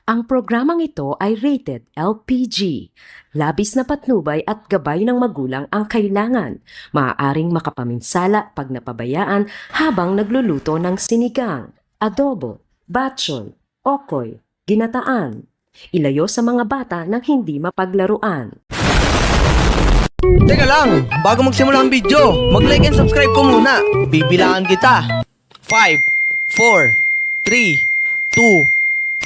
Ang programang ito ay rated LPG. Labis na patnubay at gabay ng magulang ang kailangan. Maaaring makapaminsala pag napabayaan habang nagluluto ng sinigang, adobo, batchoy, okoy, ginataan. Ilayo sa mga bata ng hindi mapaglaruan. Teka lang, bago magsimula ang video, mag-like and subscribe ko muna. Bibilangan kita. 5, 4, 3, 2,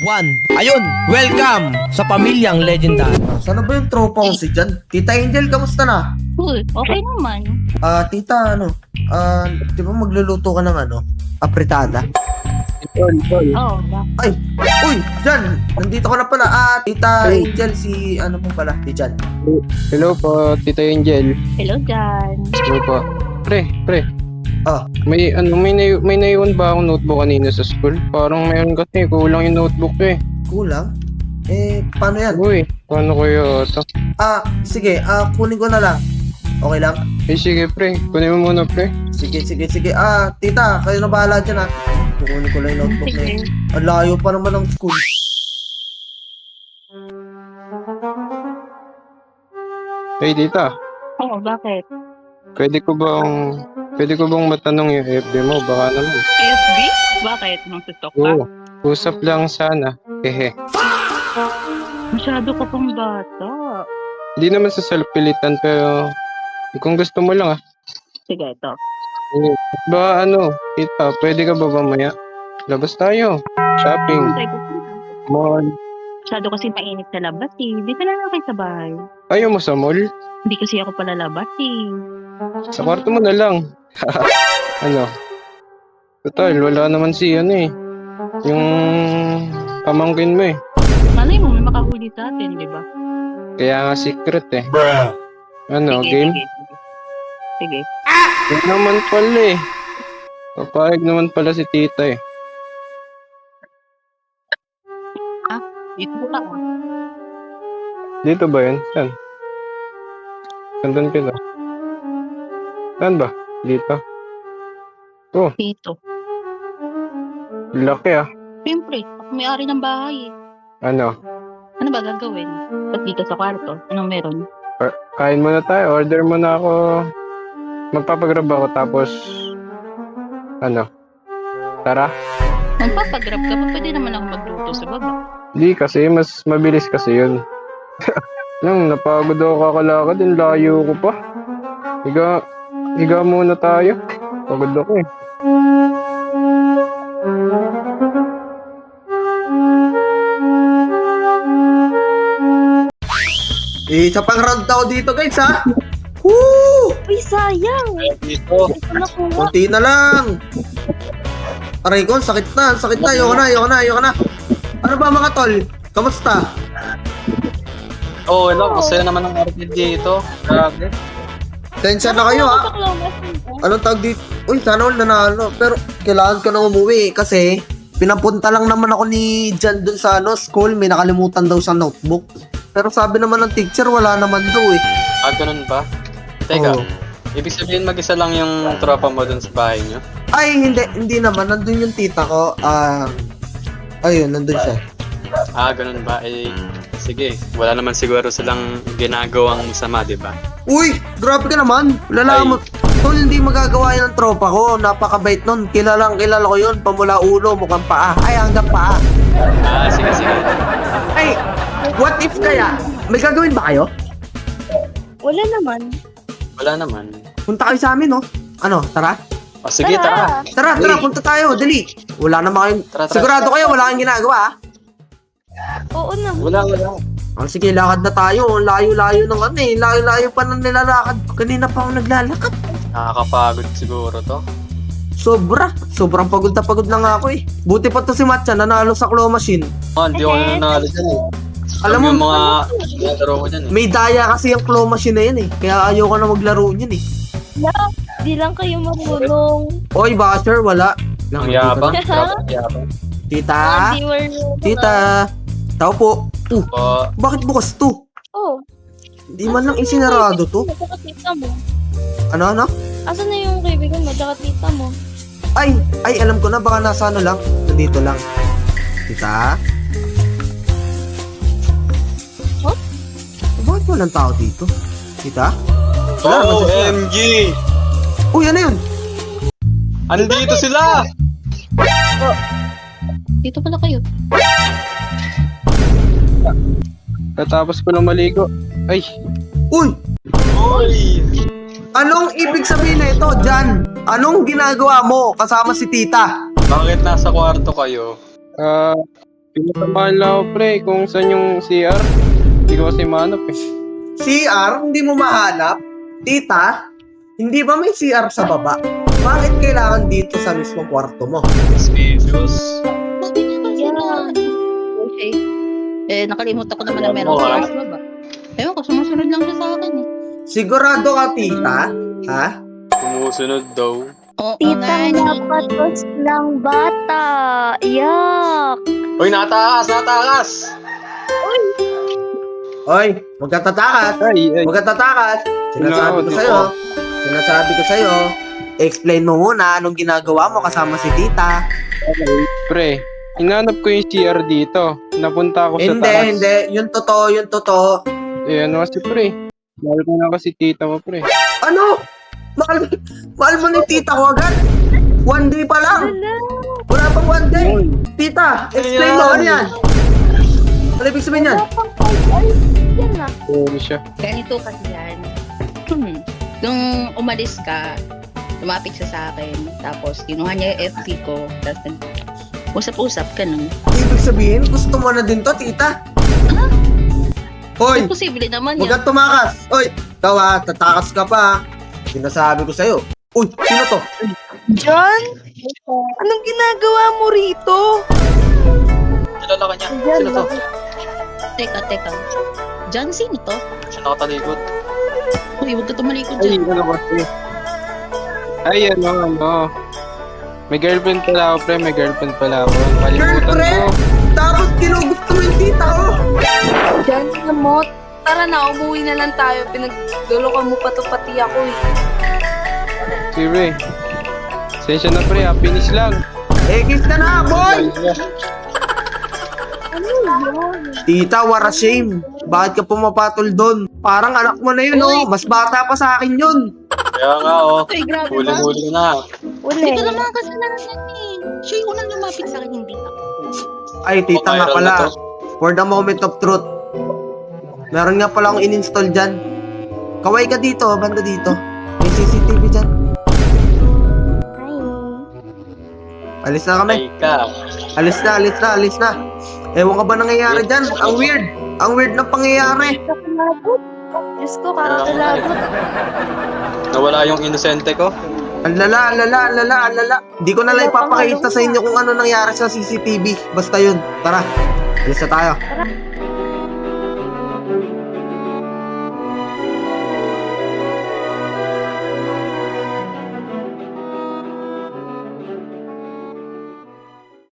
1. Ayun, welcome sa pamilyang legendary. Sana ba yung tropa ko si Jan? Tita Angel, kamusta na? Cool, okay naman. Tita, di ba magluluto ka ng apritada? Oh, Ay, uy, Jan, nandito ka na pala. Tita Angel, si mo pala, si Jan. Hello po, Tita Angel. hello dyan. Hello po. Pre. Ah. May naiwan ba akong notebook kanina sa school? Parang mayroon kasi, kulang yung notebook ko eh. Kulang? Paano yan? Uy, paano kaya ito? Sige, kunin ko na lang. Okay lang? Sige pre, kunin mo muna pre. Sige. Tita, kayo na bahala dyan kukunin ko lang yung notebook na yun. Ang layo pa naman ng school. Hey tita, Oo, bakit? pwede ko bang matanong yung FB mo? Baka naman. FB? Bakit? Nang tutok ka? Oo, usap lang sana. Hehe. Masyado ka pang bata. Hindi naman sa self-pilitan pero kung gusto mo lang Sige, ito. Baka tita, pwede ka ba mamaya? Labas tayo. Shopping. Mall. Masyado kasi mainit sa labas eh. Di ka na lang kayo sa bahay. Ayaw mo sa mall? Hindi kasi ako pala labas eh. Sa kwarto mo na lang. Total, wala naman si yung pamangkin mo eh. Malay mo, may makahuli sa atin, di ba? Kaya nga secret eh. Sige, Game? Sige. Yan naman pala eh. Papayag naman pala si tita eh. Dito ka. Dito ba yun? Saan? Sandan kita. Saan ba? Dito. Dito. Laki ah. Siyempre, ako may-ari ng bahay eh. Ano Ano ba gagawin? Ba't dito sa kwarto? Anong meron? Kain muna tayo. Order muna ako. Magpapagrab ako tapos Tara. Magpapagrab ka ba? Pwede naman ako magluto sa baba. Di kasi, mas mabilis kasi yun. Napagod ako kakalakad. Yung layo ko pa. Higa muna tayo. Pagod ako eh. Isa pang round ako dito guys Woo! Uy, sayang! Dito. Ito nakuha. Kunti na lang. Aray ko, sakit na. Ayoko na. Ano ba mga tol? Kamusta? Oo, masaya naman ang arcade dito. Grabe. Tensya na kayo Anong tawag dito? Uy, sana all nanalo. Pero kailangan ko nang umuwi kasi pinapunta lang naman ako ni Jan dun sa school. May nakalimutan daw sa notebook. Pero sabi naman ng teacher, wala naman daw eh. Ganun ba? Teka, Oo. ibig sabihin mag-isa lang yung tropa mo dun sa bahay niyo? Ay, hindi naman. Nandun yung tita ko. Ayun, nandun siya. Ganun ba? Sige. Wala naman siguro silang ginagawang masama, di ba? Uy, grabe ka naman. Lala mo. Tol, hindi magagawa yan ng tropa ko. Napakabait nun. Kilala ko yun. Pamula ulo, mukhang paa. Ay, hanggang paa. Sige. Ay, what if kaya? May gagawin ba kayo? Wala naman. Wala naman. Punta kayo sa amin, no? Tara? Sige, tara. Tara, punta tayo. Dali. Wala naman kayong... Tara. Sigurado kayo, wala kayong ginagawa, Oo na. Wala. Sige, lakad na tayo. Layo-layo ng Layo-layo pa ng nilalakad. Kanina pa ako naglalakad. Nakakapagod siguro to. Sobrang pagod na nga ako eh. Buti pa to si Matcha, nanalo sa claw machine. Hindi ako nanalo dyan eh. Alam mo, yung mga laro ko dyan eh. may daya kasi yung claw machine na yan eh. Kaya ayoko na maglaro niyan eh. Di lang kayo marunong. Oy, basher, wala. Ang yabang. Grabe ang yabang. Tita? Di marunong. Tita? Tao po. Bakit bukas to? Oh. Hindi man lang isinarado to. Tsaka tita mo. Ano? Asan na yung kaibigan mo? Tsaka tita mo. Ay, alam ko na. Baka nasa lang. Nandito lang. Tita? Bakit walang tao dito? Tita? Wala naman sa CR. OMG! Uy, ano yun? Andito sila! Dito pala kayo. Tatapos ko lang maligo. Ay, Uy! Uy! Anong ibig sabihin na ito, Jan? Anong ginagawa mo kasama si tita? Bakit nasa kwarto kayo? pinatamahan lang ako pre kung saan yung CR. Hindi ko kasi mahanap eh. CR? Hindi mo mahanap? Tita? Hindi ba may CR sa baba? Bakit kailangan dito sa mismong kwarto mo? Suspicious. Yeah. Okay. Nakalimutan ko naman na meron Oo, sa baba. Ewan ko, sumusunod lang siya sa akin eh. Sigurado ka, tita? Ha? Sumusunod daw. Oo, Titang napatos lang bata. Yak! Uy, natakas! Oy, huwag ka tatakas. Ay. Huwag ka tatakas. Sinasabi ko sa'yo. Sinasabi ko sa'yo. Explain mo muna anong ginagawa mo kasama si tita. Pre, hinanap ko yung CR dito. Napunta ako sa taas. Hindi. Yung totoo. Eh, ano kasi pre? Mahal ko na kasi tita mo pre. Ano? Mahal mo ni tita ko agad? 1 day pa lang. Wala pang 1 day. Tita, explain mo ano yan? Ano ibig sabihin yan? Yan na. Oo siya. Ganito kasi yan. Nung umalis ka, lumapit siya sa akin. Tapos, kinuha niya yung FT ko. Tapos, usap-usap ka nun. Ibig sabihin, gusto mo na din to, tita? Hoy, Posible naman huwag yan. kang tumakas. Hoy, ikaw ha, tatakas ka pa. Sinasabi ko sa'yo. Uy, sino to? John? Anong ginagawa mo rito? Kilala ka niya. Sino to? Teka. John, sino to? Siya nakatalikod. Uy, huwag ka tumalikod Ay, dyan. ano kasi? Ay, ano. May girlfriend pala ako, pre. May girlfriend pala ako. Kalimutan Girlfriend? ko. Tapos ginugusto mo yung tita ko. John, alam mo, tara na, umuwi na lang tayo. Pinagdulukan mo pa to pati ako eh. Sige. Sensya na pre, finish lang. Kiss ka na, boy! Tita, what a shame. Bakit ka pumapatol doon? Parang anak mo na yun, oh. Mas bata pa sa akin yun. Kaya nga, oh. Uy, grabe ba? Huli-huli na. Hindi ko naman kasalanan yan eh. Siya yung unang lumapit sa akin, hindi ako. Ay, tita nga Viral pala. na to. For the moment of truth. Meron nga pala akong in-install dyan. Kaway ka dito, banda dito. May CCTV dyan. Alis na kami. Ay ka. Alis na. Ewan ka ba nangyayari dyan? Ang weird. Ang weird ng pangyayari. Kakalabot. Diyos ko, kakalabot. Nawala yung inosente ko. Ang lala. Hindi ko na lang ipapakita sa inyo kung ano nangyari sa CCTV. Basta yun. Tara. Alis na tayo.